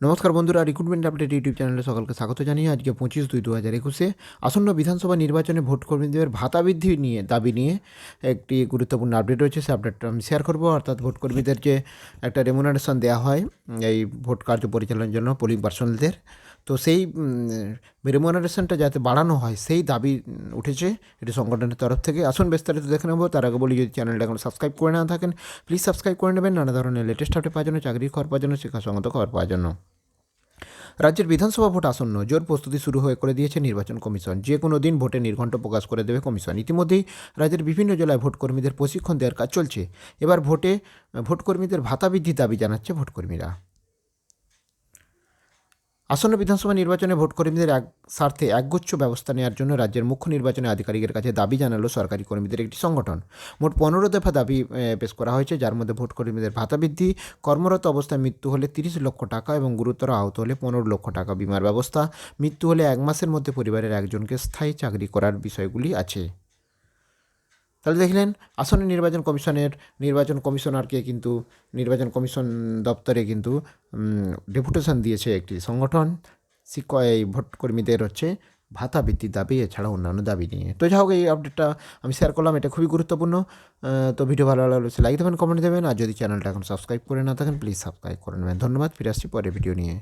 নমস্কার বন্ধুরা, recruitment update YouTube চ্যানেলে সকলকে স্বাগত জানিয়ে আজকে 25/2/2021 আসন্ন বিধানসভা নির্বাচনে ভোট কর্মীদের ভাতা বৃদ্ধি নিয়ে দাবি নিয়ে একটি গুরুত্বপূর্ণ আপডেট রয়েছে। সেই আপডেটটা আমি শেয়ার করব। অর্থাৎ ভোট কর্মীদের যে একটা রেমুনারেশন দেওয়া হয় এই ভোট কার্য পরিচালনার জন্য পোলিং পার্সোনালদের, তো সেই রেমুনারেশনটা যাতে বাড়ানো হয় সেই দাবি উঠেছে এটি সংগঠনের তরফ থেকে। আসুন বিস্তারিত দেখে নেব। তার আগে বলি, যদি চ্যানেলটা এখন সাবস্ক্রাইব করে না থাকেন প্লিজ সাবস্ক্রাইব করে নেবেন নানা ধরনের লেটেস্ট আপডেট পাওয়ার জন্য, চাকরির খবর পাওয়ার জন্য, শিক্ষাসংগত খবর পাওয়ার জন্য। রাজ্যের বিধানসভা ভোট আসন্ন, জোর প্রস্তুতি শুরু হয়ে করে দিয়েছে নির্বাচন কমিশন। যে কোনো দিন ভোটের নির্ঘণ্ট প্রকাশ করে দেবে কমিশন। ইতিমধ্যেই রাজ্যের বিভিন্ন জেলায় ভোট কর্মীদের প্রশিক্ষণ দেওয়ার কাজ চলছে। এবার ভোট কর্মীদের ভাতা বৃদ্ধির দাবি জানাচ্ছে ভোটকর্মীরা। আসন্ন বিধানসভা নির্বাচনে ভোটকর্মীদের স্বার্থে একগুচ্ছ ব্যবস্থা নেওয়ার জন্য রাজ্যের মুখ্য নির্বাচনী আধিকারিকের কাছে দাবি জানালো সরকারি কর্মীদের একটি সংগঠন। মোট 15 দফা দাবি পেশ করা হয়েছে, যার মধ্যে ভোটকর্মীদের ভাতা বৃদ্ধি, কর্মরত অবস্থায় মৃত্যু হলে 30 লক্ষ টাকা এবং গুরুতর আহত হলে 15 লক্ষ টাকা বিমার ব্যবস্থা, মৃত্যু হলে 1 মাসের মধ্যে পরিবারের একজনকে স্থায়ী চাকরি করার বিষয়গুলি আছে। তাহলে দেখলেন, আসন্ন নির্বাচন কমিশনারকে কিন্তু নির্বাচন কমিশন দপ্তরে কিন্তু ডেপুটেশন দিয়েছে একটি সংগঠন এই ভোটকর্মীদের ভাতা বৃদ্ধির দাবি, এছাড়া অন্যান্য দাবি নিয়ে। তো যাই হোক, এই আপডেটটা আমি শেয়ার করলাম, এটা খুবই গুরুত্বপূর্ণ। তো ভিডিও ভালো লাগলে লাইক দেবেন, কমেন্ট দেবেন, আর যদি চ্যানেলটা এখন সাবস্ক্রাইব করে না থাকেন প্লিজ সাবস্ক্রাইব করে নেবেন। ধন্যবাদ, ফিরে আসছি পরের ভিডিও নিয়ে।